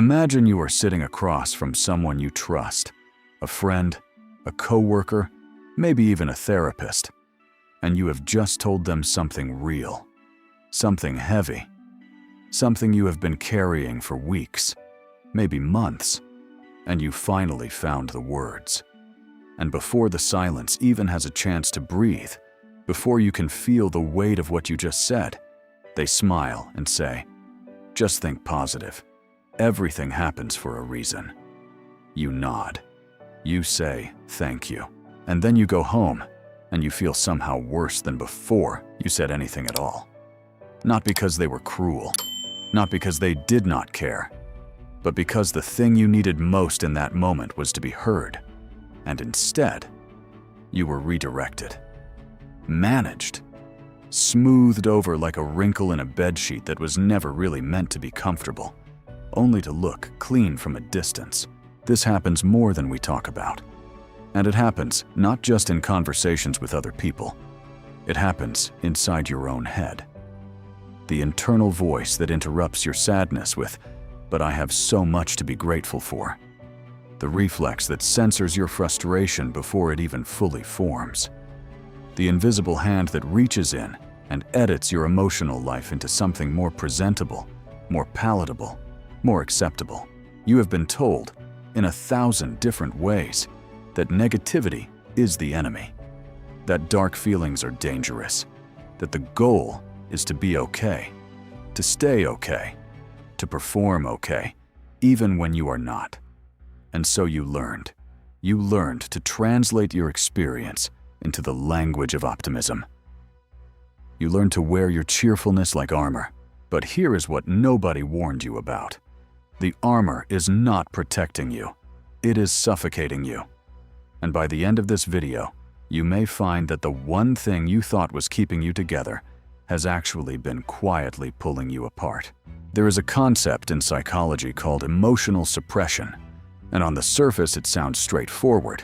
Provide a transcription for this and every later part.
Imagine you are sitting across from someone you trust, a friend, a coworker, maybe even a therapist, and you have just told them something real, something heavy, something you have been carrying for weeks, maybe months, and you finally found the words. And before the silence even has a chance to breathe, before you can feel the weight of what you just said, they smile and say, "Just think positive. Everything happens for a reason." You nod. You say, "Thank you." And then you go home, and you feel somehow worse than before you said anything at all. Not because they were cruel, not because they did not care, but because the thing you needed most in that moment was to be heard. And instead, you were redirected, managed, smoothed over like a wrinkle in a bedsheet that was never really meant to be comfortable, only to look clean from a distance. This happens more than we talk about. And it happens not just in conversations with other people. It happens inside your own head. The internal voice that interrupts your sadness with, "But I have so much to be grateful for." The reflex that censors your frustration before it even fully forms. The invisible hand that reaches in and edits your emotional life into something more presentable, more palatable, more acceptable. You have been told, in 1,000 different ways, that negativity is the enemy, that dark feelings are dangerous, that the goal is to be okay, to stay okay, to perform okay, even when you are not. And so you learned to translate your experience into the language of optimism. You learned to wear your cheerfulness like armor. But here is what nobody warned you about. The armor is not protecting you. It is suffocating you. And by the end of this video, you may find that the one thing you thought was keeping you together has actually been quietly pulling you apart. There is a concept in psychology called emotional suppression, and on the surface it sounds straightforward.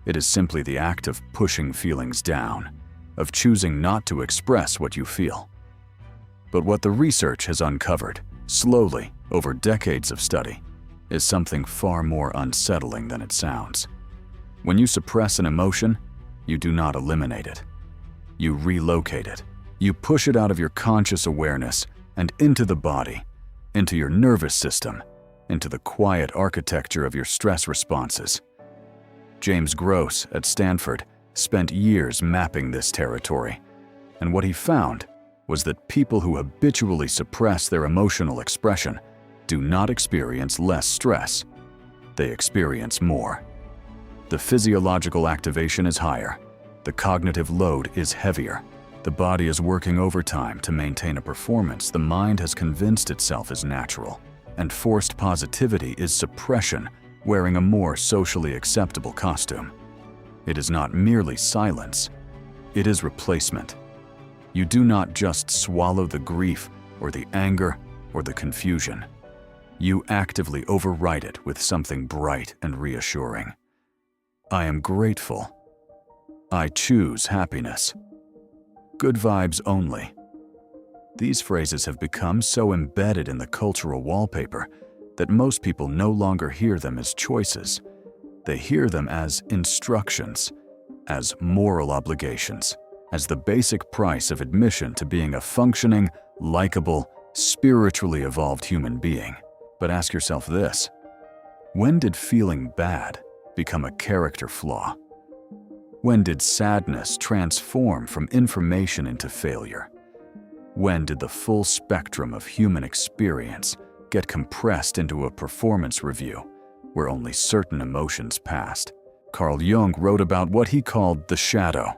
It is simply the act of pushing feelings down, of choosing not to express what you feel. But what the research has uncovered, slowly, over decades of study, is something far more unsettling than it sounds. When you suppress an emotion, you do not eliminate it. You relocate it. You push it out of your conscious awareness and into the body, into your nervous system, into the quiet architecture of your stress responses. James Gross at Stanford spent years mapping this territory, and what he found was that people who habitually suppress their emotional expression do not experience less stress. They experience more. The physiological activation is higher. The cognitive load is heavier. The body is working overtime to maintain a performance the mind has convinced itself is natural. And forced positivity is suppression wearing a more socially acceptable costume. It is not merely silence. It is replacement. You do not just swallow the grief or the anger or the confusion. You actively override it with something bright and reassuring. I am grateful. I choose happiness. Good vibes only. These phrases have become so embedded in the cultural wallpaper that most people no longer hear them as choices. They hear them as instructions, as moral obligations, as the basic price of admission to being a functioning, likable, spiritually evolved human being. But ask yourself this: when did feeling bad become a character flaw? When did sadness transform from information into failure? When did the full spectrum of human experience get compressed into a performance review where only certain emotions passed? Carl Jung wrote about what he called the shadow,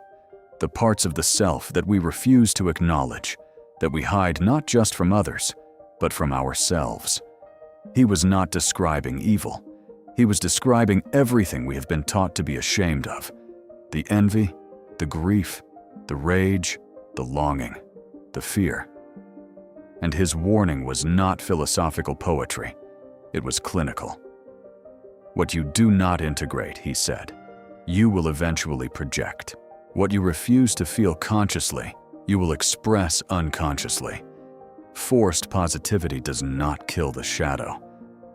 the parts of the self that we refuse to acknowledge, that we hide not just from others, but from ourselves. He was not describing evil. He was describing everything we have been taught to be ashamed of: the envy, the grief, the rage, the longing, the fear. And his warning was not philosophical poetry. It was clinical. What you do not integrate, he said, you will eventually project. What you refuse to feel consciously, you will express unconsciously. Forced positivity does not kill the shadow.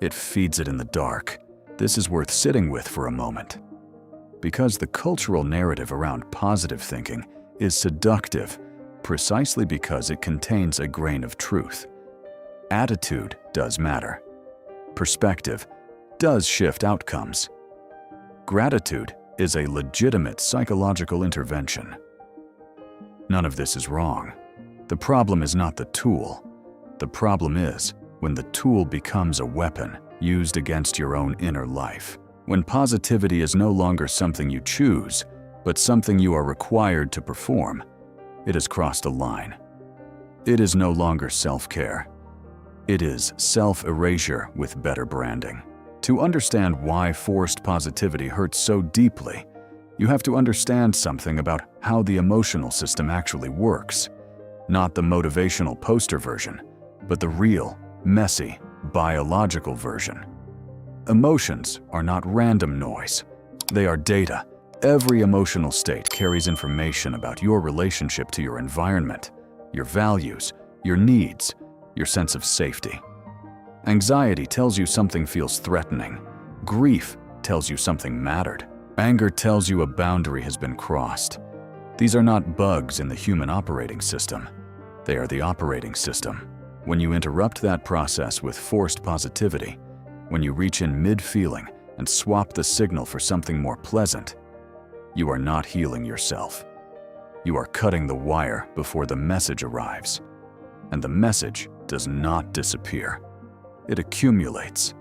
It feeds it in the dark. This is worth sitting with for a moment. Because the cultural narrative around positive thinking is seductive precisely because it contains a grain of truth. Attitude does matter. Perspective does shift outcomes. Gratitude is a legitimate psychological intervention. None of this is wrong. The problem is not the tool. The problem is when the tool becomes a weapon used against your own inner life. When positivity is no longer something you choose, but something you are required to perform, it has crossed a line. It is no longer self-care. It is self-erasure with better branding. To understand why forced positivity hurts so deeply, you have to understand something about how the emotional system actually works. Not the motivational poster version, but the real, messy, biological version. Emotions are not random noise. They are data. Every emotional state carries information about your relationship to your environment, your values, your needs, your sense of safety. Anxiety tells you something feels threatening. Grief tells you something mattered. Anger tells you a boundary has been crossed. These are not bugs in the human operating system. They are the operating system. When you interrupt that process with forced positivity, when you reach in mid-feeling and swap the signal for something more pleasant, you are not healing yourself. You are cutting the wire before the message arrives. And the message does not disappear. It accumulates.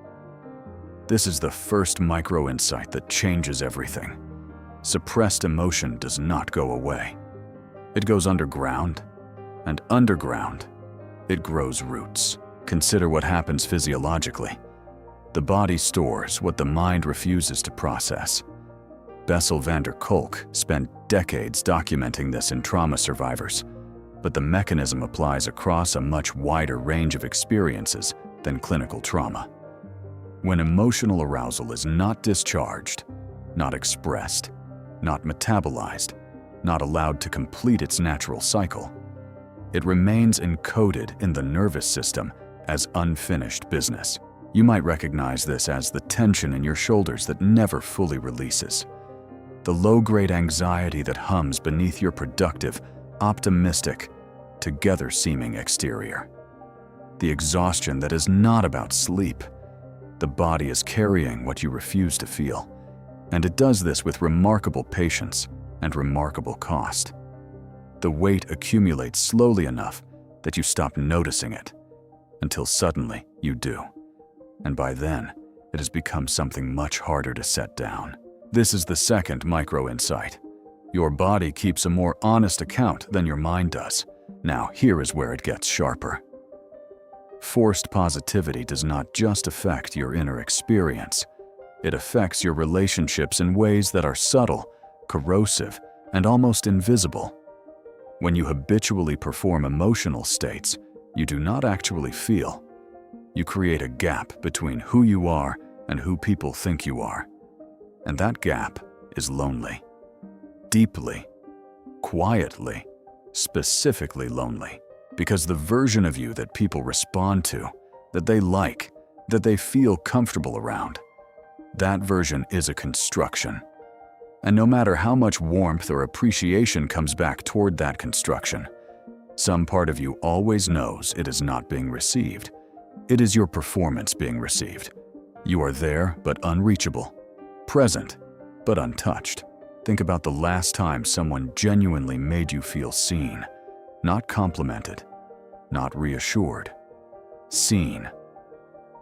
This is the first micro-insight that changes everything. Suppressed emotion does not go away. It goes underground, and underground, it grows roots. Consider what happens physiologically. The body stores what the mind refuses to process. Bessel van der Kolk spent decades documenting this in trauma survivors, but the mechanism applies across a much wider range of experiences than clinical trauma. When emotional arousal is not discharged, not expressed, not metabolized, not allowed to complete its natural cycle, it remains encoded in the nervous system as unfinished business. You might recognize this as the tension in your shoulders that never fully releases. The low-grade anxiety that hums beneath your productive, optimistic, together-seeming exterior. The exhaustion that is not about sleep. The body is carrying what you refuse to feel, and it does this with remarkable patience and remarkable cost. The weight accumulates slowly enough that you stop noticing it, until suddenly you do. And by then, it has become something much harder to set down. This is the second micro-insight. Your body keeps a more honest account than your mind does. Now, here is where it gets sharper. Forced positivity does not just affect your inner experience. It affects your relationships in ways that are subtle, corrosive, and almost invisible. When you habitually perform emotional states you do not actually feel, you create a gap between who you are and who people think you are. And that gap is lonely. Deeply, quietly, specifically lonely. Because the version of you that people respond to, that they like, that they feel comfortable around, that version is a construction. And no matter how much warmth or appreciation comes back toward that construction, some part of you always knows it is not being received. It is your performance being received. You are there but unreachable, present but untouched. Think about the last time someone genuinely made you feel seen, not complimented, not reassured. Seen.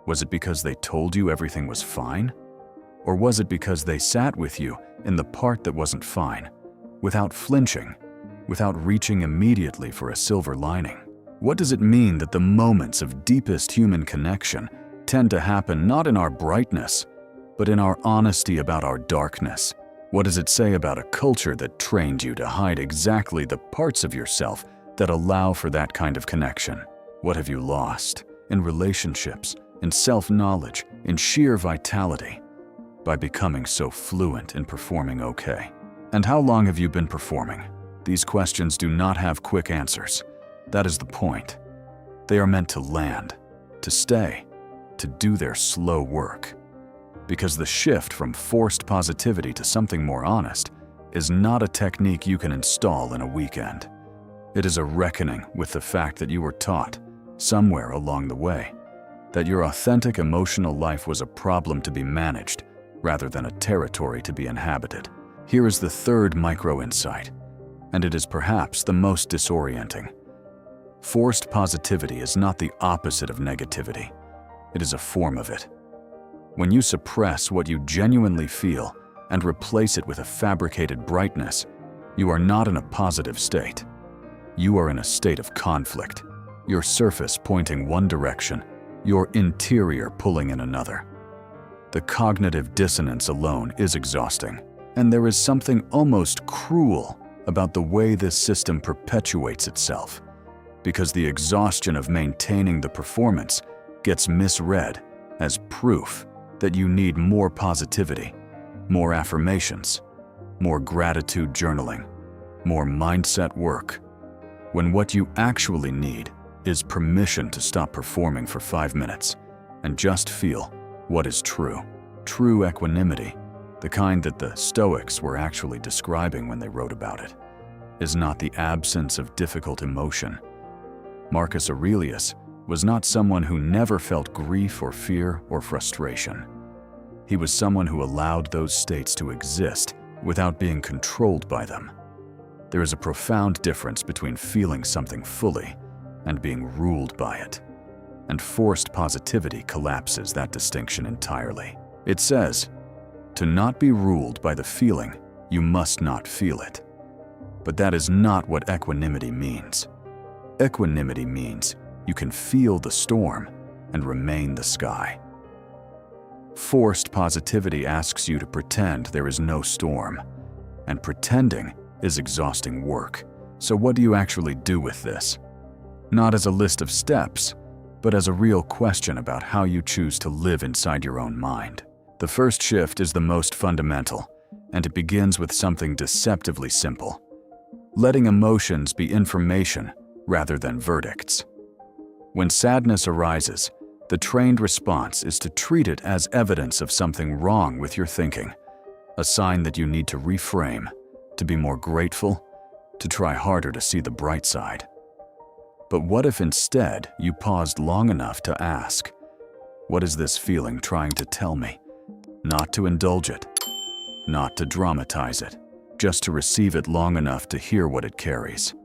Was it because they told you everything was fine? Or was it because they sat with you in the part that wasn't fine, without flinching, without reaching immediately for a silver lining? What does it mean that the moments of deepest human connection tend to happen not in our brightness, but in our honesty about our darkness? What does it say about a culture that trained you to hide exactly the parts of yourself that allow for that kind of connection? What have you lost in relationships, in self-knowledge, in sheer vitality, by becoming so fluent in performing okay? And how long have you been performing? These questions do not have quick answers. That is the point. They are meant to land, to stay, to do their slow work. Because the shift from forced positivity to something more honest is not a technique you can install in a weekend. It is a reckoning with the fact that you were taught, somewhere along the way, that your authentic emotional life was a problem to be managed rather than a territory to be inhabited. Here is the third micro-insight, and it is perhaps the most disorienting. Forced positivity is not the opposite of negativity. It is a form of it. When you suppress what you genuinely feel and replace it with a fabricated brightness, you are not in a positive state. You are in a state of conflict, your surface pointing one direction, your interior pulling in another. The cognitive dissonance alone is exhausting, and there is something almost cruel about the way this system perpetuates itself, because the exhaustion of maintaining the performance gets misread as proof that you need more positivity, more affirmations, more gratitude journaling, more mindset work, when what you actually need is permission to stop performing for 5 minutes and just feel what is true. True equanimity, the kind that the Stoics were actually describing when they wrote about it, is not the absence of difficult emotion. Marcus Aurelius was not someone who never felt grief or fear or frustration. He was someone who allowed those states to exist without being controlled by them. There is a profound difference between feeling something fully and being ruled by it, and forced positivity collapses that distinction entirely. It says, to not be ruled by the feeling, you must not feel it. But that is not what equanimity means. Equanimity means you can feel the storm and remain the sky. Forced positivity asks you to pretend there is no storm, and pretending is exhausting work. So what do you actually do with this? Not as a list of steps, but as a real question about how you choose to live inside your own mind. The first shift is the most fundamental, and it begins with something deceptively simple: letting emotions be information rather than verdicts. When sadness arises, the trained response is to treat it as evidence of something wrong with your thinking, a sign that you need to reframe, to be more grateful, to try harder to see the bright side. But what if instead you paused long enough to ask, what is this feeling trying to tell me? Not to indulge it, not to dramatize it, just to receive it long enough to hear what it carries.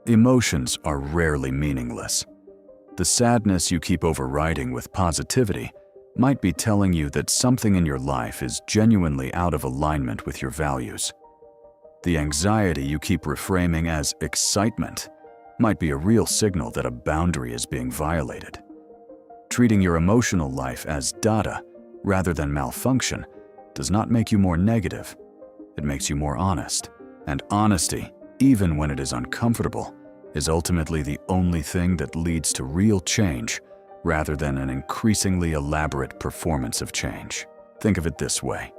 Emotions are rarely meaningless. The sadness you keep overriding with positivity might be telling you that something in your life is genuinely out of alignment with your values. The anxiety you keep reframing as excitement might be a real signal that a boundary is being violated. Treating your emotional life as data rather than malfunction does not make you more negative. It makes you more honest. And honesty, even when it is uncomfortable, is ultimately the only thing that leads to real change rather than an increasingly elaborate performance of change. Think of it this way: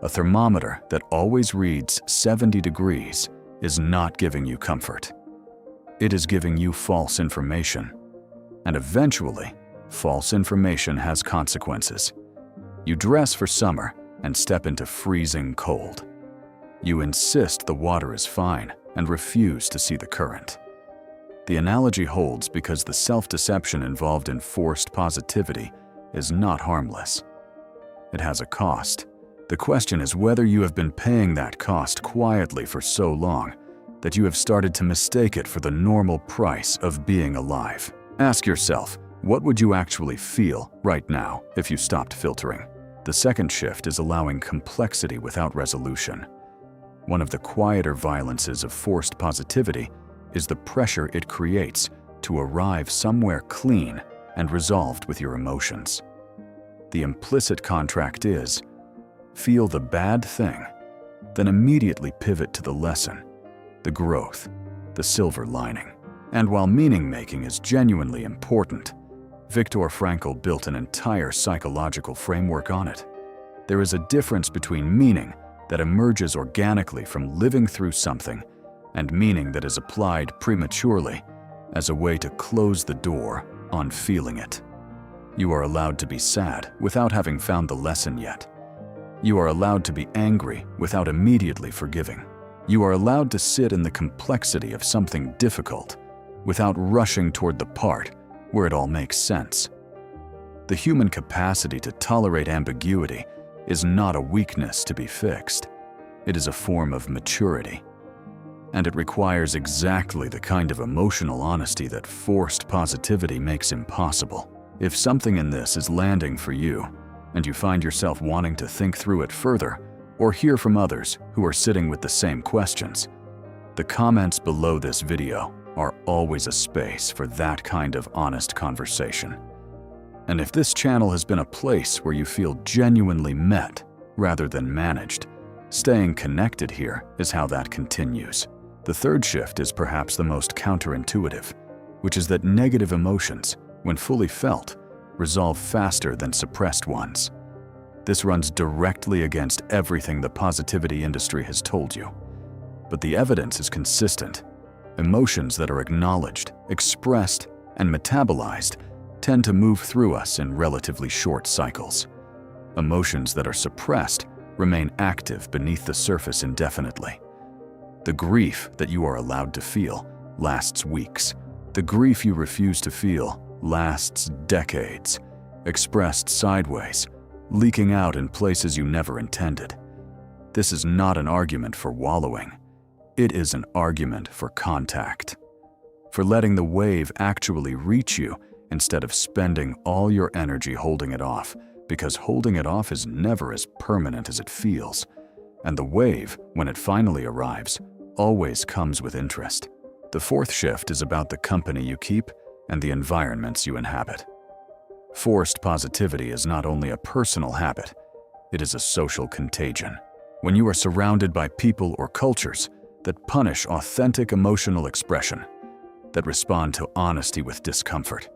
a thermometer that always reads 70 degrees is not giving you comfort. It is giving you false information. And eventually, false information has consequences. You dress for summer and step into freezing cold. You insist the water is fine and refuse to see the current. The analogy holds because the self-deception involved in forced positivity is not harmless. It has a cost. The question is whether you have been paying that cost quietly for so long that you have started to mistake it for the normal price of being alive. Ask yourself, what would you actually feel right now if you stopped filtering? The second shift is allowing complexity without resolution. One of the quieter violences of forced positivity is the pressure it creates to arrive somewhere clean and resolved with your emotions. The implicit contract is, feel the bad thing, then immediately pivot to the lesson, the growth, the silver lining. And while meaning-making is genuinely important, Viktor Frankl built an entire psychological framework on it. There is a difference between meaning that emerges organically from living through something and meaning that is applied prematurely as a way to close the door on feeling it. You are allowed to be sad without having found the lesson yet. You are allowed to be angry without immediately forgiving. You are allowed to sit in the complexity of something difficult without rushing toward the part where it all makes sense. The human capacity to tolerate ambiguity is not a weakness to be fixed. It is a form of maturity. And it requires exactly the kind of emotional honesty that forced positivity makes impossible. If something in this is landing for you, and you find yourself wanting to think through it further, or hear from others who are sitting with the same questions, the comments below this video are always a space for that kind of honest conversation. And if this channel has been a place where you feel genuinely met rather than managed, staying connected here is how that continues. The third shift is perhaps the most counterintuitive, which is that negative emotions, when fully felt, resolve faster than suppressed ones. This runs directly against everything the positivity industry has told you. But the evidence is consistent. Emotions that are acknowledged, expressed, and metabolized tend to move through us in relatively short cycles. Emotions that are suppressed remain active beneath the surface indefinitely. The grief that you are allowed to feel lasts weeks. The grief you refuse to feel lasts decades, expressed sideways, leaking out in places you never intended. This is not an argument for wallowing. It is an argument for contact, for letting the wave actually reach you instead of spending all your energy holding it off, because holding it off is never as permanent as it feels. And the wave, when it finally arrives, always comes with interest. The fourth shift is about the company you keep and the environments you inhabit. Forced positivity is not only a personal habit, it is a social contagion. When you are surrounded by people or cultures that punish authentic emotional expression, that respond to honesty with discomfort,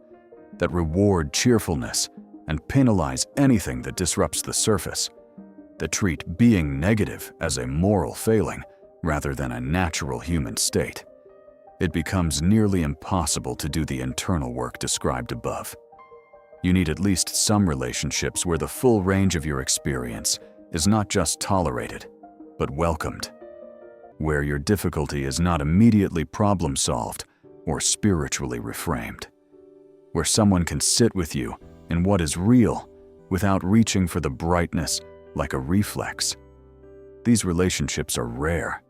that reward cheerfulness and penalize anything that disrupts the surface, that treat being negative as a moral failing rather than a natural human state, it becomes nearly impossible to do the internal work described above. You need at least some relationships where the full range of your experience is not just tolerated, but welcomed, where your difficulty is not immediately problem-solved or spiritually reframed, where someone can sit with you in what is real without reaching for the brightness like a reflex. These relationships are rare.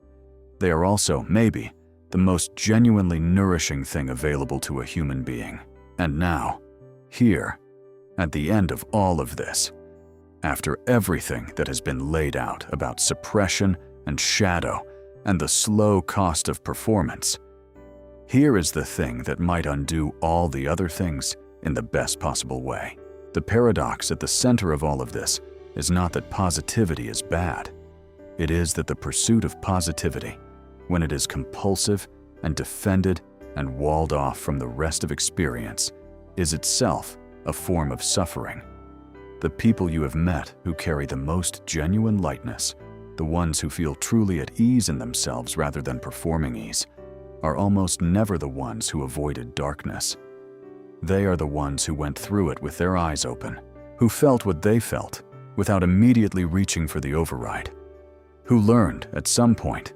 They are also, maybe, the most genuinely nourishing thing available to a human being. And now, here, at the end of all of this, after everything that has been laid out about suppression and shadow and the slow cost of performance, here is the thing that might undo all the other things in the best possible way. The paradox at the center of all of this is not that positivity is bad. It is that the pursuit of positivity, when it is compulsive and defended and walled off from the rest of experience, is itself a form of suffering. The people you have met who carry the most genuine lightness, the ones who feel truly at ease in themselves rather than performing ease, are almost never the ones who avoided darkness. They are the ones who went through it with their eyes open, who felt what they felt without immediately reaching for the override, who learned at some point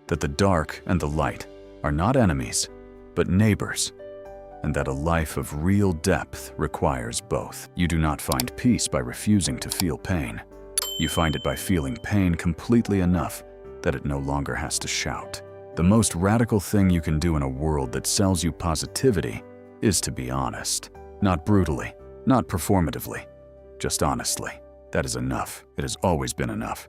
that the dark and the light are not enemies, but neighbors, and that a life of real depth requires both. You do not find peace by refusing to feel pain. You find it by feeling pain completely enough that it no longer has to shout. The most radical thing you can do in a world that sells you positivity is to be honest. Not brutally, not performatively, just honestly. That is enough. It has always been enough.